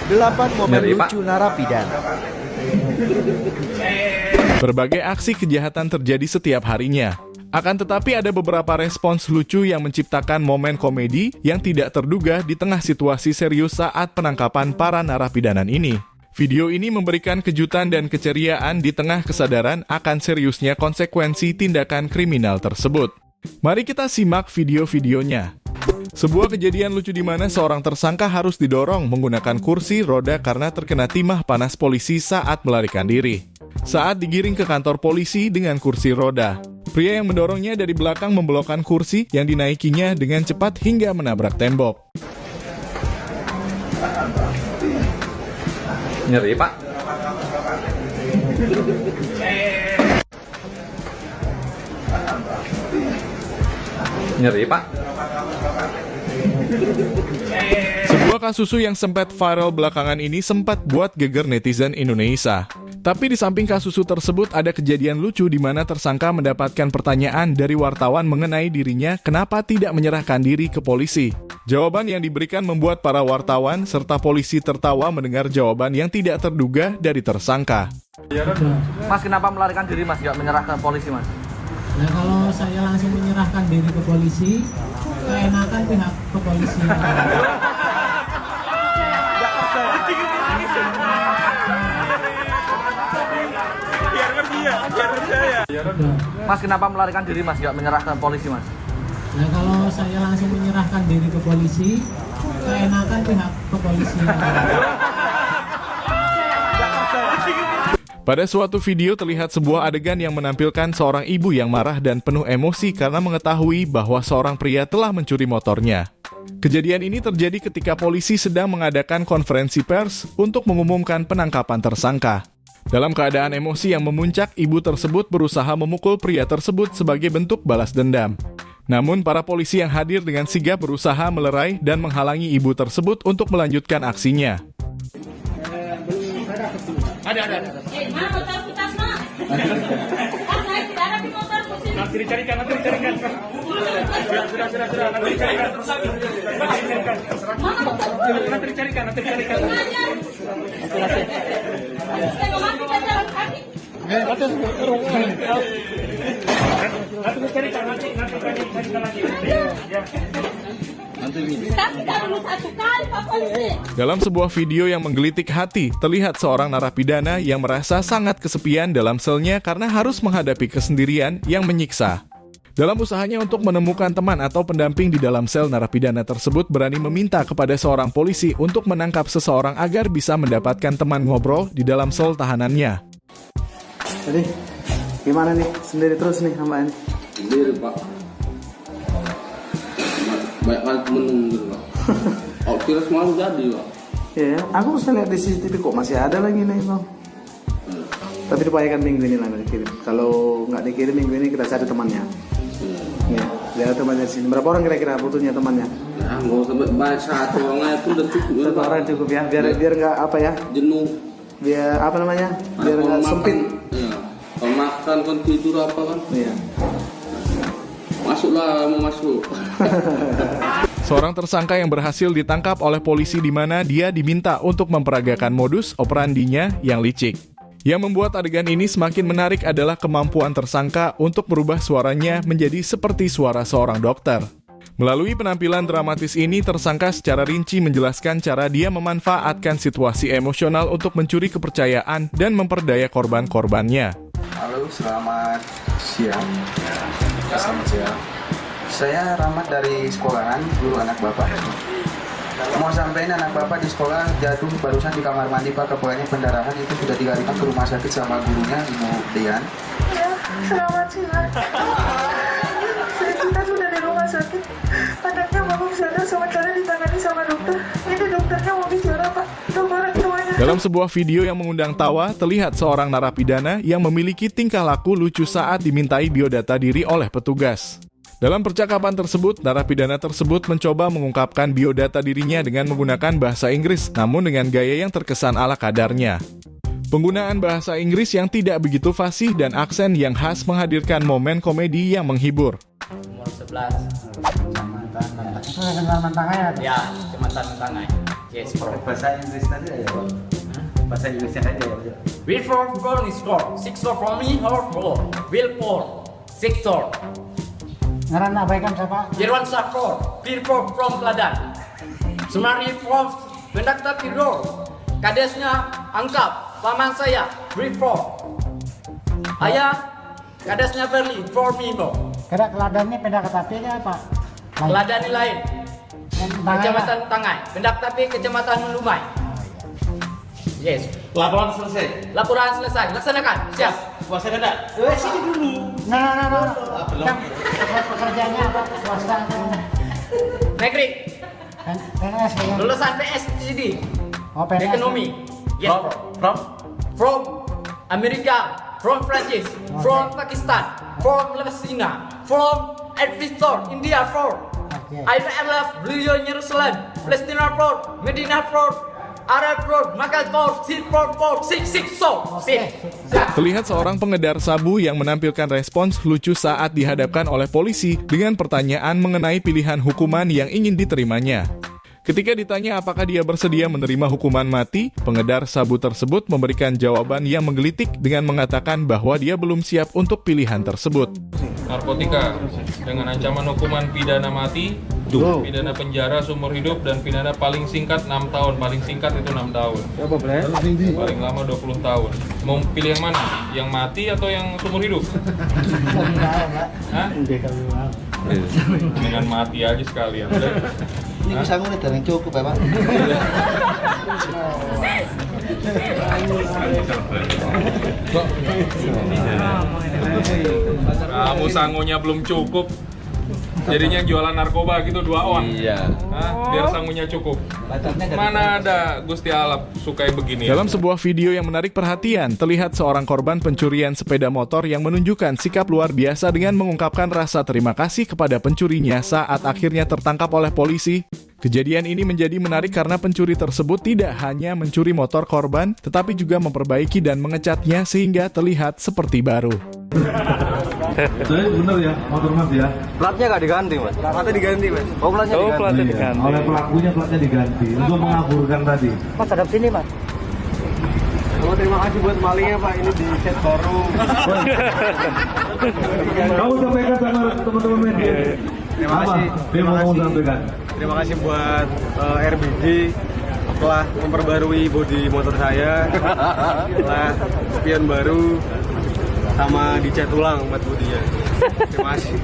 8 momen lucu narapidana. Berbagai aksi kejahatan terjadi setiap harinya. Akan tetapi ada beberapa respons lucu yang menciptakan momen komedi yang tidak terduga di tengah situasi serius saat penangkapan para narapidana ini. Video ini memberikan kejutan dan keceriaan di tengah kesadaran akan seriusnya konsekuensi tindakan kriminal tersebut. Mari kita simak video-videonya. Sebuah kejadian lucu di mana seorang tersangka harus didorong menggunakan kursi roda karena terkena timah panas polisi saat melarikan diri. Saat digiring ke kantor polisi dengan kursi roda, pria yang mendorongnya dari belakang membelokkan kursi yang dinaikinya dengan cepat hingga menabrak tembok. Nyeri, Pak. Nyeri, Pak. Sebuah kasus yang sempat viral belakangan ini sempat buat geger netizen Indonesia. Tapi di samping kasus tersebut ada kejadian lucu di mana tersangka mendapatkan pertanyaan dari wartawan mengenai dirinya kenapa tidak menyerahkan diri ke polisi. Jawaban yang diberikan membuat para wartawan serta polisi tertawa mendengar jawaban yang tidak terduga dari tersangka. Mas, kenapa melarikan diri, Mas? Gak menyerah ke polisi, Mas? Nah, kalau saya langsung menyerahkan diri ke polisi, keenakan pihak kepolisian. Mas, kenapa melarikan diri, Mas? Gak menyerah ke polisi, Mas? Nah, kalau saya langsung menyerahkan diri ke polisi, keenakan pihak kepolisian. Pada suatu video terlihat sebuah adegan yang menampilkan seorang ibu yang marah dan penuh emosi karena mengetahui bahwa seorang pria telah mencuri motornya. Kejadian ini terjadi ketika polisi sedang mengadakan konferensi pers untuk mengumumkan penangkapan tersangka. Dalam keadaan emosi yang memuncak, ibu tersebut berusaha memukul pria tersebut sebagai bentuk balas dendam. Namun, para polisi yang hadir dengan sigap berusaha melerai dan menghalangi ibu tersebut untuk melanjutkan aksinya. Ada. Mana motor tas, Mak? Tas saya tidak ada di motor pusing. Nanti dicarikan. Sudah. Nanti dicarikan. Mana motor? Nanti dicarikan. Saya mau mati dan jalan kaki. Nanti dicarikan lagi. Ya. Dalam sebuah video yang menggelitik hati, terlihat seorang narapidana yang merasa sangat kesepian dalam selnya karena harus menghadapi kesendirian yang menyiksa. Dalam usahanya untuk menemukan teman atau pendamping di dalam sel, narapidana tersebut berani meminta kepada seorang polisi untuk menangkap seseorang agar bisa mendapatkan teman ngobrol di dalam sel tahanannya. Jadi, gimana nih? Sendiri terus nih sama ini? Sendiri, Pak. Banyak kali menunggu, Pak. Oh, kira semalam jadi, Pak. Iya, aku bisa lihat di CCTV kok masih ada lagi nih, Bang. Tapi diupayakan minggu ini lah dikirim. Kalau nggak dikirim minggu ini kita cari temannya. Iya, lihat temannya di sini. Berapa orang kira-kira butuhnya temannya? Ya, nggak sampai banyak, satu orang aja pun udah cukup. Satu orang cukup ya, biar nggak apa ya? Jenuh. Biar apa namanya? Biar nggak sempit. Iya. Kalau makan kan tidur apa kan? Iya. Masuklah, mau masuk. Seorang tersangka yang berhasil ditangkap oleh polisi di mana dia diminta untuk memperagakan modus operandinya yang licik. Yang membuat adegan ini semakin menarik adalah kemampuan tersangka untuk merubah suaranya menjadi seperti suara seorang dokter. Melalui penampilan dramatis ini, tersangka secara rinci menjelaskan cara dia memanfaatkan situasi emosional untuk mencuri kepercayaan dan memperdaya korban-korbannya. Halo, selamat siang. Selamat siang. Saya Rahmat dari sekolahan, guru anak Bapak. Mau sampaikan anak Bapak di sekolah jatuh barusan di kamar mandi, Pak. Kepalanya pendarahan, itu sudah dilarikan ke rumah sakit sama gurunya, Ibu Dian. Ya, selamat siang. Kita sudah di rumah sakit. Anaknya belum sadar, sementara ditangani sama dokter. Ini dokternya mau bicara, Pak. Orang tuanya. Dalam sebuah video yang mengundang tawa, terlihat seorang narapidana yang memiliki tingkah laku lucu saat dimintai biodata diri oleh petugas. Dalam percakapan tersebut, narapidana tersebut mencoba mengungkapkan biodata dirinya dengan menggunakan bahasa Inggris, namun dengan gaya yang terkesan ala kadarnya. Penggunaan bahasa Inggris yang tidak begitu fasih dan aksen yang khas menghadirkan momen komedi yang menghibur. Umur 11. Mantan. Ya, mantan. Yes, bro. Bahasa Inggris tadi aja, Pak. Bahasa Inggrisnya aja ya. Will for is 4. 6 for me or 4. Will 4. 6 4. Ngaran abaikan siapa? Irwan Syah 4. Pir 4 from Kladan. Semari from Pendakta Piro. Kadesnya Angkap. Paman saya. Will 4. Ayah. Kadesnya Berlin. For me bro. Kira keladannya peda ketapinya apa? Kladan lain. Kecamatan Tangai. Pendakta Kecamatan Lumai. Yes. Laporan selesai. Laporan selesai. Laksanakan. Siap. Puasa ada. Sini dulu. Nah. Kan pekerjaannya apa? Swasta atau Negeri. PNS kayaknya. Lulusan PSCD. Oh, PNS. Ekonomi. Yes, bro. From Amerika. From Prancis. From Pakistan. From Palestina. From Advisor. India. From IMF. Beliau Yerusalem. Palestina. From Medina. From Arab Road, Makkah Road, Silk Road, 6 so. Terlihat seorang pengedar sabu yang menampilkan respons lucu saat dihadapkan oleh polisi dengan pertanyaan mengenai pilihan hukuman yang ingin diterimanya. Ketika ditanya apakah dia bersedia menerima hukuman mati, pengedar sabu tersebut memberikan jawaban yang menggelitik dengan mengatakan bahwa dia belum siap untuk pilihan tersebut. Narkotika dengan ancaman hukuman pidana mati, pidana penjara seumur hidup, dan pidana paling singkat 6 tahun. Paling singkat itu 6 tahun. Paling lama 20 tahun. Mau pilih yang mana? Yang mati atau yang seumur hidup? Hah? Dengan mati aja sekalian. Ini bisa ngeliat yang cukup ya, Pak. Kamu sangunya belum cukup. Jadinya jualan narkoba gitu 2 on. Iya. Biar sangunya cukup. Mana ada Gusti Allah sukai begini. Dalam sebuah video yang menarik perhatian, terlihat seorang korban pencurian sepeda motor yang menunjukkan sikap luar biasa dengan mengungkapkan rasa terima kasih kepada pencurinya saat akhirnya tertangkap oleh polisi. Kejadian ini menjadi menarik karena pencuri tersebut tidak hanya mencuri motor korban, tetapi juga memperbaiki dan mengecatnya sehingga terlihat seperti baru. Jadi bener ya, motor mas ya? Platnya nggak diganti, Mas. Platnya diganti, Mas. Oh, platnya diganti. Oleh pelakunya platnya diganti untuk mengaburkan tadi. Mas hadap sini, Mas. Oh, terima kasih buat malingnya, Pak. Ini di chat forum. Kamu sampaikan sama teman-teman media. Terima kasih. Terima kasih. Terima kasih buat RBD telah memperbarui bodi motor saya. Telah spion baru sama dicat ulang buat bodinya. Terima kasih.